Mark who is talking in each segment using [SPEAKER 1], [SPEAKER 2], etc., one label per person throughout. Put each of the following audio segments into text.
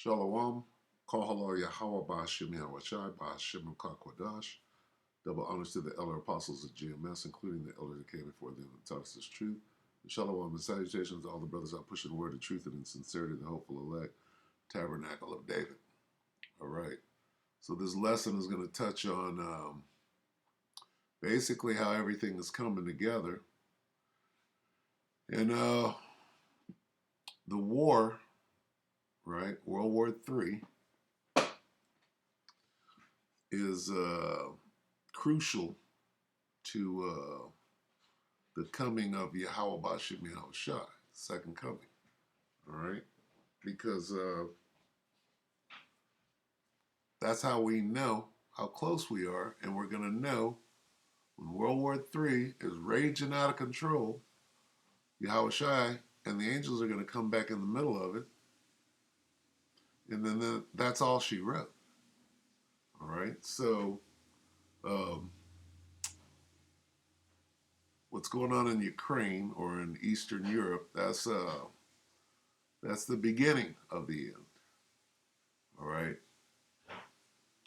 [SPEAKER 1] Shalom. Kahalo Yahawahshapat Kwadash. Double honors to the elder apostles of GMS, including the elder that came before them and taught us this truth. And shalom and salutations to all the brothers out pushing the word of truth and in sincerity, the hopeful elect, tabernacle of David. All right. So this lesson is going to touch on basically how everything is coming together. And the war, right, World War III, is crucial to the coming of Yahawahshapat, second coming. All right, because that's how we know how close we are, and we're going to know when World War III is raging out of control, Yahushua and the angels are going to come back in the middle of it, and then that's all she wrote. All right, so what's going on in Ukraine or in Eastern Europe, that's the beginning of the end. All right,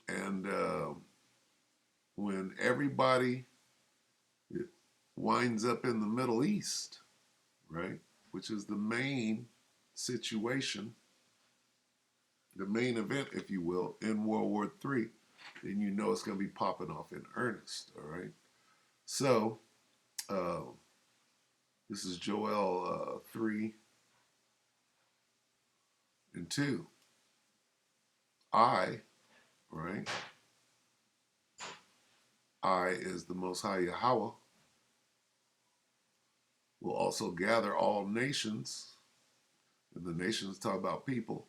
[SPEAKER 1] and when everybody winds up in the Middle East, right, which is the main situation, the main event, if you will, in World War III, then you know it's going to be popping off in earnest. All right, so this is Joel 3 and 2. I is the Most High Yahweh, will also gather all nations, and the nations talk about people,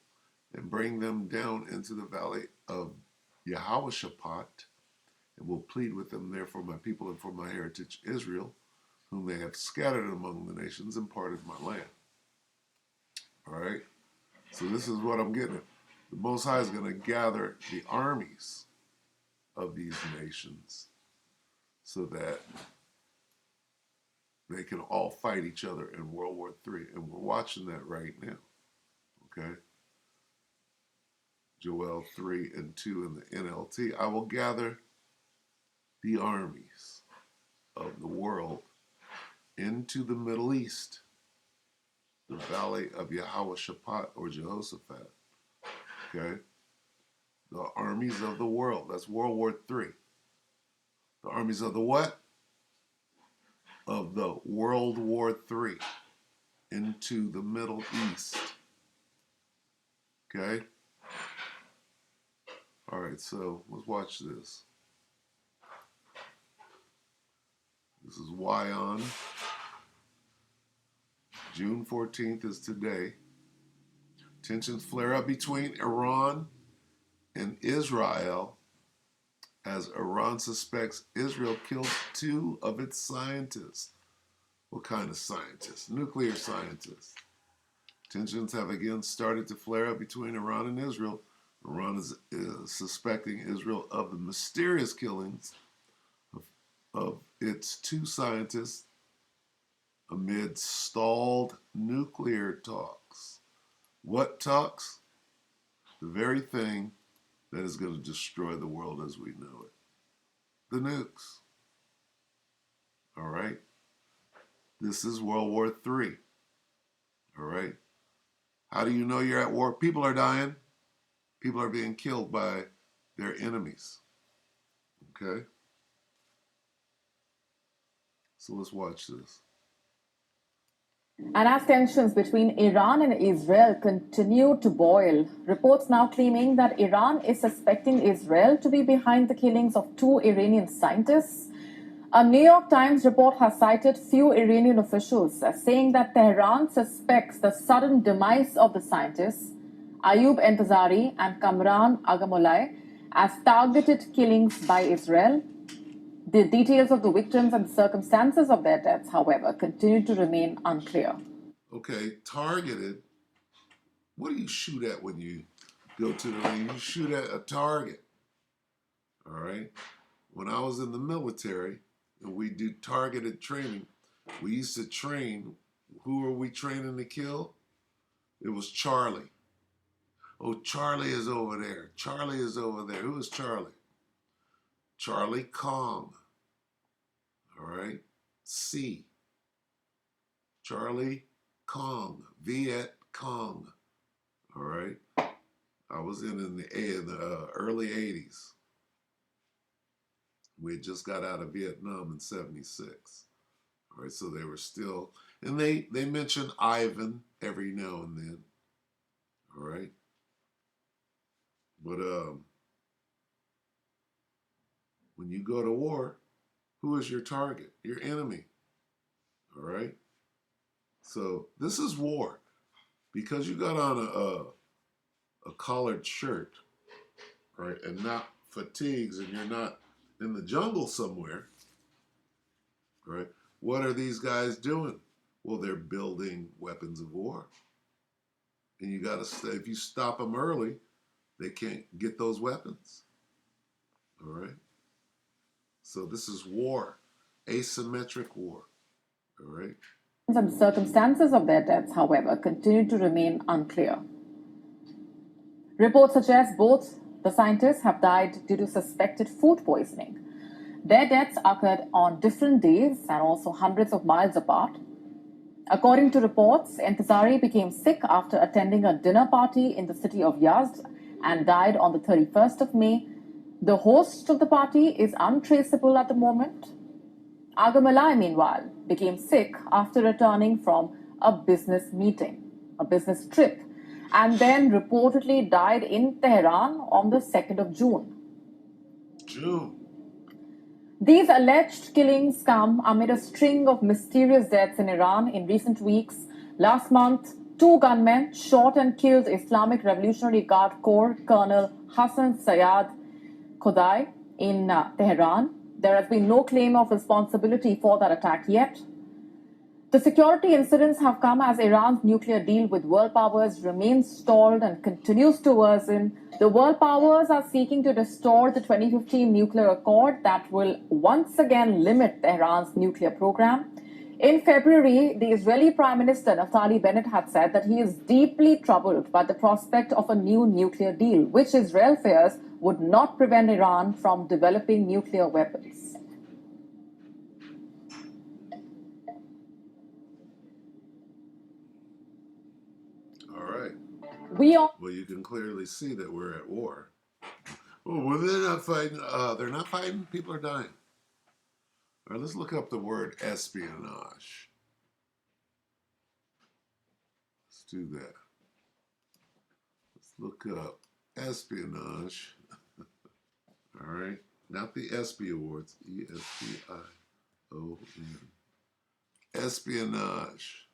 [SPEAKER 1] and bring them down into the valley of Yahawahshapat, and will plead with them there for my people and for my heritage Israel, whom they have scattered among the nations and parted my land. All right? So this is what I'm getting at. The Most High is going to gather the armies of these nations so that they can all fight each other in World War III. And we're watching that right now. Okay? Joel 3 and 2 in the NLT. I will gather the armies of the world into the Middle East, the valley of Yahawahshapat or Jehoshaphat. Okay? The armies of the world. That's World War III. The armies of the what? Of the World War III into the Middle East. Okay? All right, so let's watch this. This is Wyon. June 14th is today. Tensions flare up between Iran and Israel as Iran suspects Israel killed 2 of its scientists. What kind of scientists? Nuclear scientists. Tensions have again started to flare up between Iran and Israel. Iran is suspecting Israel of the mysterious killings of its 2 scientists amid stalled nuclear talks. What talks? The very thing that is going to destroy the world as we know it. The nukes. All right? This is World War III. All right? How do you know you're at war? People are dying. People are being killed by their enemies. Okay? So let's watch this.
[SPEAKER 2] And as tensions between Iran and Israel continue to boil, reports now claiming that Iran is suspecting Israel to be behind the killings of 2 Iranian scientists. A New York Times report has cited few Iranian officials as saying that Tehran suspects the sudden demise of the scientists, Ayub Entazari and Kamran Agamolai, as targeted killings by Israel. The details of the victims and the circumstances of their deaths, however, continue to remain unclear.
[SPEAKER 1] Okay, targeted. What do you shoot at when you go to the ring? You shoot at a target. All right? When I was in the military and we do targeted training, we used to train. Who were we training to kill? It was Charlie. Oh, Charlie is over there. Charlie is over there. Who is Charlie? Charlie Kong. All right. C. Charlie Kong. Viet Cong. All right. I was in the early 80s. We had just got out of Vietnam in 76. All right, so they were still, and they mention Ivan every now and then. All right. But when you go to war, who is your target? Your enemy. All right. So this is war. Because you got on a collared shirt, right, and not fatigues, and you're not in the jungle somewhere, right? What are these guys doing? Well, they're building weapons of war. And you got to stay. If you stop them early, they can't get those weapons. All right. So this is war, asymmetric war. All right.
[SPEAKER 2] And circumstances of their deaths, however, continue to remain unclear. Reports suggest both the scientists have died due to suspected food poisoning. Their deaths occurred on different days and also hundreds of miles apart. According to reports, Entazari became sick after attending a dinner party in the city of Yazd and died on the 31st of May. The host of the party is untraceable at the moment. Agamalai, meanwhile, became sick after returning from a business meeting, a business trip, and then reportedly died in Tehran on the 2nd of June. These alleged killings come amid a string of mysterious deaths in Iran in recent weeks. Last month, 2 gunmen shot and killed Islamic Revolutionary Guard Corps Colonel Hassan Sayyad Khodai in Tehran. There has been no claim of responsibility for that attack yet. The security incidents have come as Iran's nuclear deal with world powers remains stalled and continues to worsen. The world powers are seeking to restore the 2015 nuclear accord that will once again limit Tehran's nuclear program. In February, the Israeli Prime Minister Naftali Bennett had said that he is deeply troubled by the prospect of a new nuclear deal, which Israel fears would not prevent Iran from developing nuclear weapons.
[SPEAKER 1] All right.
[SPEAKER 2] Well,
[SPEAKER 1] you can clearly see that we're at war. Well, they're not fighting. They're not fighting. People are dying. All right, let's look up the word espionage. Let's do that. Let's look up espionage. All right, not the ESPY Awards. ESPION. Espionage.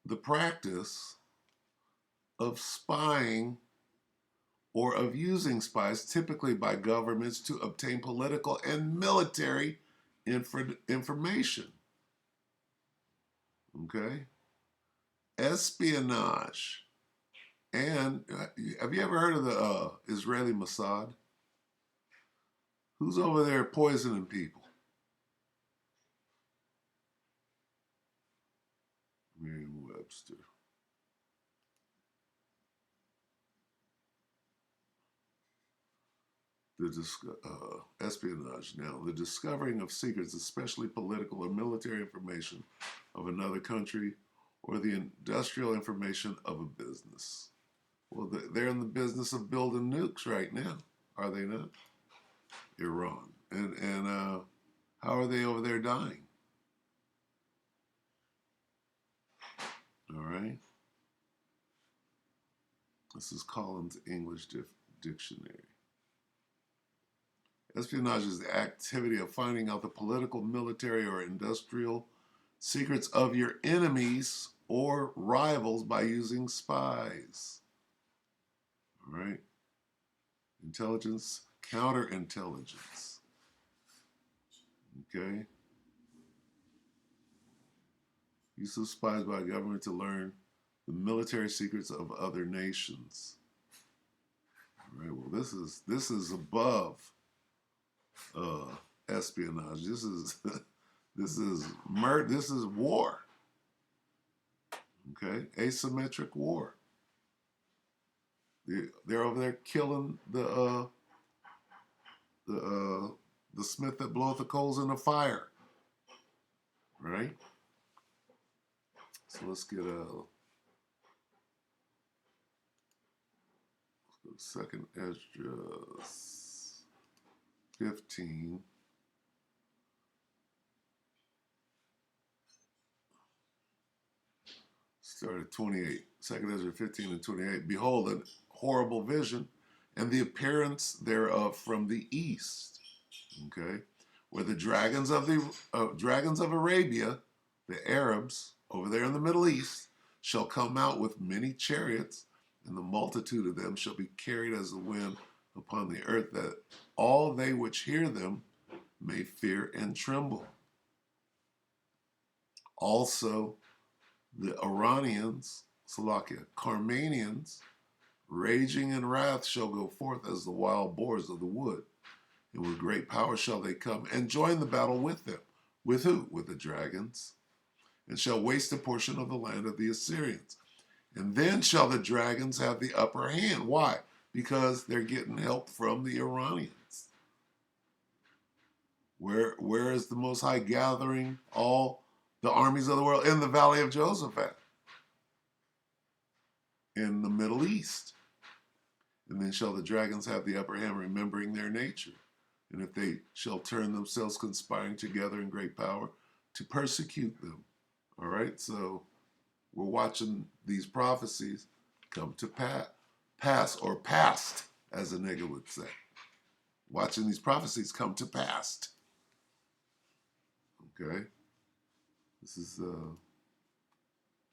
[SPEAKER 1] The practice of spying or of using spies, typically by governments, to obtain political and military information. Okay? Espionage. And have you ever heard of the Israeli Mossad? Who's over there poisoning people? Merriam-Webster. Espionage. Now, the discovering of secrets, especially political or military information of another country, or the industrial information of a business. Well, they're in the business of building nukes right now, are they not? Iran. And how are they over there dying? All right. This is Collins English Dictionary. Espionage is the activity of finding out the political, military, or industrial secrets of your enemies or rivals by using spies. All right. Intelligence, counterintelligence. Okay. Use of spies by government to learn the military secrets of other nations. All right. Well, this is above espionage. This is this is war. Okay, asymmetric war. They're over there killing the smith that bloweth the coals in the fire, right? So let's go to Second Esdras 15. Start at 28. Second Ezra 15 and 28. Behold, a horrible vision, and the appearance thereof from the east. Okay, where the dragons of Arabia, the Arabs over there in the Middle East, shall come out with many chariots, and the multitude of them shall be carried as the wind upon the earth, that all they which hear them may fear and tremble. Also, the Iranians, Salakia, Carmanians, raging in wrath, shall go forth as the wild boars of the wood. And with great power shall they come and join the battle with them. With who? With the dragons. And shall waste a portion of the land of the Assyrians. And then shall the dragons have the upper hand. Why? Because they're getting help from the Iranians. Where is the Most High gathering all the armies of the world? In the valley of Josaphat, in the Middle East. And then shall the dragons have the upper hand, remembering their nature. And if they shall turn themselves, conspiring together in great power to persecute them. All right, so we're watching these prophecies come to pass, or past, as a nigga would say. Watching these prophecies come to pass. Okay, this is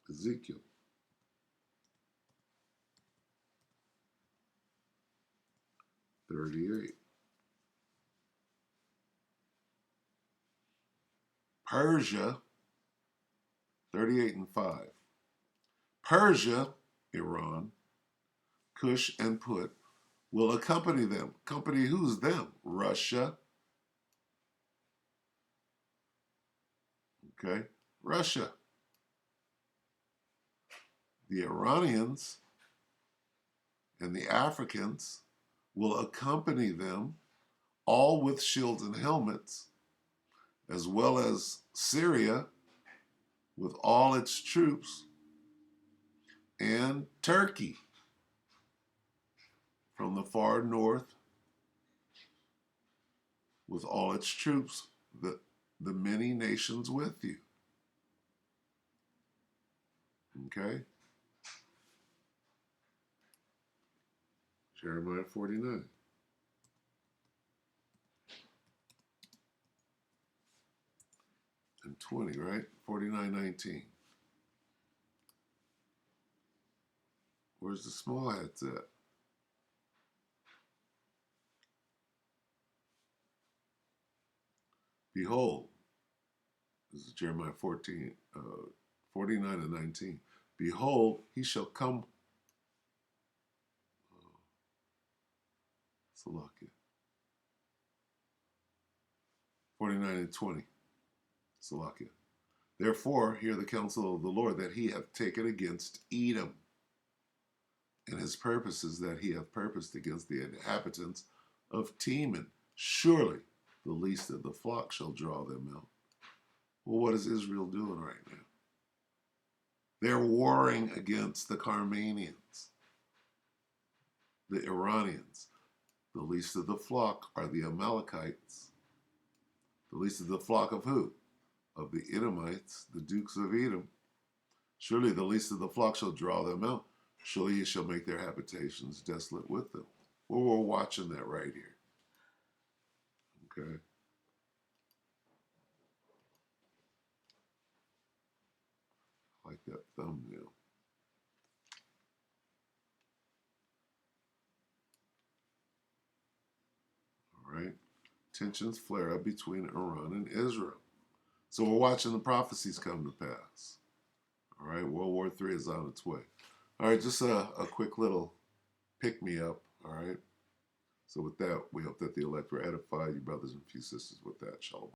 [SPEAKER 1] Ezekiel 38. Persia, 38 and 5. Persia, Iran, Cush, and Put will accompany them. Accompany who's them? Russia. Okay, Russia. The Iranians and the Africans will accompany them, all with shields and helmets, as well as Syria with all its troops, and Turkey from the far north with all its troops, the many nations with you. Okay? Jeremiah 49. And 20, right? 49:19. Where's the small hats at? Behold, this is Jeremiah 49 and 19. Behold, he shall come. Salakia. 49 and 20. Salakia. Therefore, hear the counsel of the Lord that he hath taken against Edom, and his purposes that he hath purposed against the inhabitants of Teman. Surely the least of the flock shall draw them out. Well, what is Israel doing right now? They're warring against the Carmanians, the Iranians. The least of the flock are the Amalekites. The least of the flock of who? Of the Edomites, the dukes of Edom. Surely the least of the flock shall draw them out. Surely he shall make their habitations desolate with them. Well, we're watching that right here. Okay. Like that thumbnail. All right. Tensions flare up between Iran and Israel. So we're watching the prophecies come to pass. All right. World War III is on its way. All right. Just a quick little pick me up. All right. So with that, we hope that the elect were edified, you brothers and few sisters, with that. Shalom.